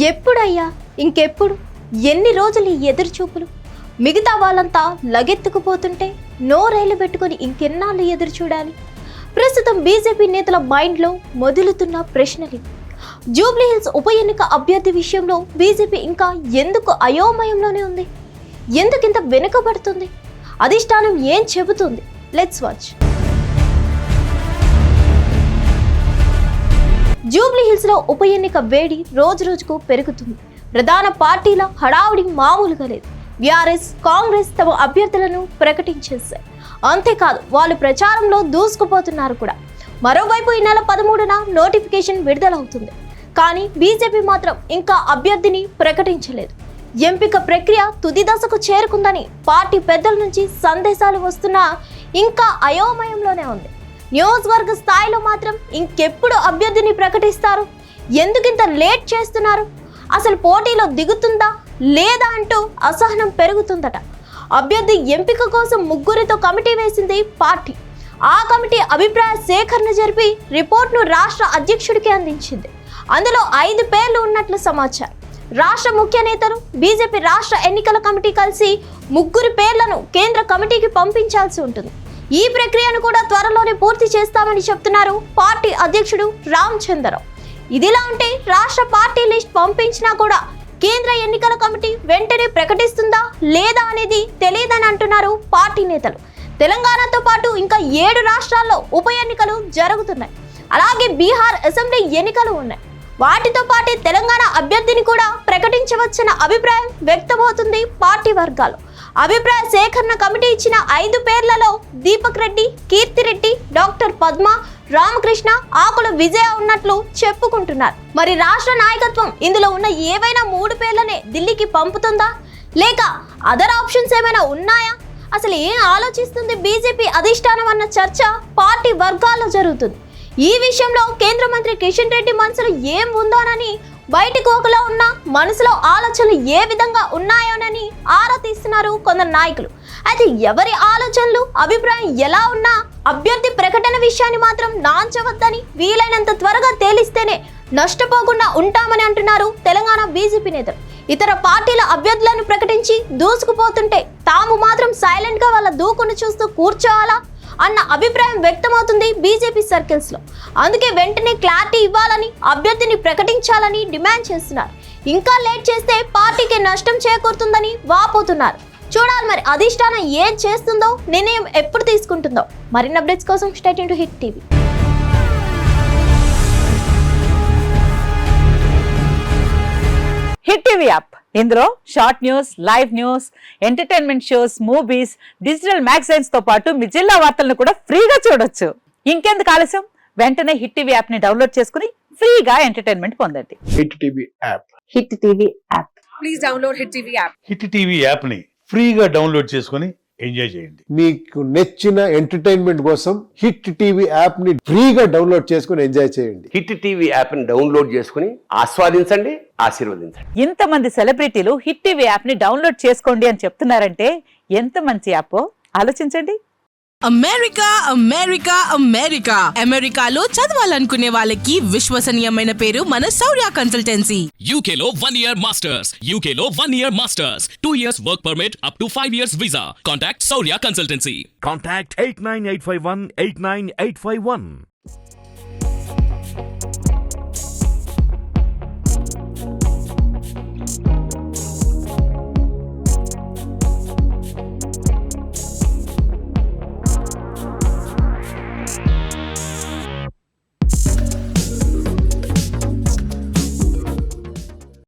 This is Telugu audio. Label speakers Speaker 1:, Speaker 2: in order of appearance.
Speaker 1: ఎప్పుడయ్యా, ఇంకెప్పుడు, ఎన్ని రోజులు ఈ ఎదురుచూపులు? మిగతా వాళ్ళంతా లగెత్తుకుపోతుంటే నోరేళ్లు పెట్టుకుని ఇంకెన్నాళ్ళు ఎదురు చూడాలి? ప్రస్తుతం బీజేపీ నేతల మైండ్లో మొదలుతున్న ప్రశ్నలు. జూబ్లీహిల్స్ ఉప ఎన్నిక అభ్యర్థి విషయంలో బీజేపీ ఇంకా ఎందుకు అయోమయంలోనే ఉంది? ఎందుకింత వెనుకబడుతుంది? అధిష్టానం ఏం చెబుతుంది? Let's watch. జూబ్లీహిల్స్ లో ఉప ఎన్నిక వేడి రోజు రోజుకు పెరుగుతుంది. ప్రధాన పార్టీల హడావుడి మామూలుగా లేదు. బీఆర్ఎస్, కాంగ్రెస్ తమ అభ్యర్థులను ప్రకటించేశాయి. అంతేకాదు, వాళ్ళు ప్రచారంలో దూసుకుపోతున్నారు కూడా. మరోవైపు ఈ నెల 13న నోటిఫికేషన్ విడుదలవుతుంది. కానీ బీజేపీ మాత్రం ఇంకా అభ్యర్థిని ప్రకటించలేదు. ఎంపిక ప్రక్రియ తుది దశకు చేరుకుందని పార్టీ పెద్దల నుంచి సందేశాలు వస్తున్నా ఇంకా అయోమయంలోనే ఉంది. నియోజకవర్గ స్థాయిలో మాత్రం ఇంకెప్పుడు అభ్యర్థిని ప్రకటిస్తారు? ఎందుకింత లేట్ చేస్తున్నారు? అసలు పోటీలో దిగుతుందా లేదా అంటూ అసహనం పెరుగుతుందట. అభ్యర్థి ఎంపిక కోసం 3 కమిటీ వేసింది పార్టీ. ఆ కమిటీ అభిప్రాయ సేకరణ జరిపి రిపోర్ట్ను రాష్ట్ర అధ్యక్షుడికి అందించింది. అందులో 5 పేర్లు ఉన్నట్లు సమాచారం. రాష్ట్ర ముఖ్య నేతలు, బీజేపీ రాష్ట్ర ఎన్నికల కమిటీ కలిసి 3 పేర్లను కేంద్ర కమిటీకి పంపించాల్సి ఉంటుంది. ఈ ప్రక్రియను కూడా త్వరలోనే పూర్తి చేస్తామని చెప్తున్నారు పార్టీ అధ్యక్షుడు రామచంద్రరావు. ఇదిలా ఉంటే రాష్ట్ర పార్టీ లిస్ట్ పంపించినా కూడా కేంద్ర ఎన్నికల కమిటీ వెంటనే ప్రకటిస్తుందా లేదా అనేది తెలియదని అంటున్నారు పార్టీ నేతలు. తెలంగాణతో పాటు ఇంకా 7 రాష్ట్రాల్లో ఉప ఎన్నికలు జరుగుతున్నాయి. అలాగే బీహార్ అసెంబ్లీ ఎన్నికలు ఉన్నాయి. వాటితో పాటు తెలంగాణ అభ్యర్థిని కూడా ప్రకటించవచ్చన్న అభిప్రాయం వ్యక్తమవుతుంది పార్టీ వర్గాలు. అభిప్రాయ సేకరణ కమిటీ ఇచ్చిన 5 పేర్లలో దీపక్ రెడ్డి, కీర్తిరెడ్డి, డాక్టర్ పద్మ, రామకృష్ణ, ఆకుల విజయ ఉన్నట్లు చెప్పుకుంటున్నారు. మరి రాష్ట్ర నాయకత్వం ఇందులో ఉన్న ఏవైనా 3 పేర్లనే ఢిల్లీకి పంపుతుందా, లేక అదర్ ఆప్షన్స్ ఏమైనా ఉన్నాయా? అసలు ఏం ఆలోచిస్తుంది బీజేపీ అధిష్టానం అన్న చర్చ పార్టీ వర్గాల్లో జరుగుతుంది. ఈ విషయంలో కేంద్ర మంత్రి కిషన్ రెడ్డి మనసులో ఏం ఉందోనని, బయటకు ఒకలా ఉన్న మనసులో ఆలోచనలు ఏ విధంగా ఉన్నాయోనని ఆరా తీస్తున్నారు కొందరు నాయకులు. అయితే ఎవరి ఆలోచనలు, అభిప్రాయం ఎలా ఉన్నా అభ్యర్థి ప్రకటన విషయాన్ని మాత్రం నాంచవద్దని, వీలైనంత త్వరగా తేలిస్తేనే నష్టపోకుండా ఉంటామని అంటున్నారు తెలంగాణ బీజేపీ నేతలు. ఇతర పార్టీల అభ్యర్థులను ప్రకటించి దూసుకుపోతుంటే తాము మాత్రం సైలెంట్ గా వాళ్ళ దూకును చూస్తూ కూర్చోవాలా అన్న అభిప్రాయం వ్యక్తమవుతుంది బీజేపీ సర్కిల్స్ లో. అందుకే వెంటనే క్లారిటీ ఇవ్వాలని, అభ్యర్థిని ప్రకటించాలని డిమాండ్ చేస్తున్నారు. ఇంకా లేట్ చేస్తే పార్టీకి నష్టం చేకూరుతుందని వాపోతున్నారు. చూడాలి మరి అధిష్టానం ఏం చేస్తుందో, నిర్ణయం ఎప్పుడు తీసుకుంటుందో. మరిన్ని అప్డేట్స్ కోసం stay tune to Hit TV.
Speaker 2: Hit TV app, ఇందులో short news, live news, entertainment shows, movies, digital magazines తో పాటు మీ జిల్లా వార్తలను కూడా ఫ్రీగా చూడొచ్చు. ఇంకెందుకు ఆలస్యం, వెంటనే హిట్ టీవీ యాప్ ని డౌన్లోడ్ చేసుకుని ఫ్రీగా ఎంటర్టైన్మెంట్ పొందండి.
Speaker 3: Hit TV app.
Speaker 2: Hit TV app.
Speaker 4: Please download hit TV app.
Speaker 5: Hit TV app ని ఫ్రీగా డౌన్లోడ్ చేసుకుని ఎంజాయ్ చేయండి.
Speaker 3: మీకు నచ్చిన ఎంటర్టైన్మెంట్ కోసం హిట్ టీవీ యాప్ ని ఫ్రీగా డౌన్లోడ్ చేసుకుని ఎంజాయ్ చేయండి.
Speaker 6: హిట్ టీవీ యాప్ ని డౌన్లోడ్ చేసుకుని ఆస్వాదించండి, ఆశీర్వదించండి.
Speaker 2: ఇంతమంది సెలబ్రిటీలు హిట్ టీవీ యాప్ ని డౌన్లోడ్ చేసుకోండి అని చెప్తున్నారంటే ఎంత మంచి యాప్ ఆలోచించండి.
Speaker 7: అమెరికా అమెరికా అమెరికా అమెరికాలో చదవాలనుకునే వాళ్ళకి విశ్వసనీయమైన పేరు మన శౌర్య కన్సల్టెన్సీ.
Speaker 8: UK లో 1 year masters. UK లో 1 year masters. 2 years work permit up to 5 years visa. Contact Saurya Consultancy.
Speaker 9: Contact 89851 89851.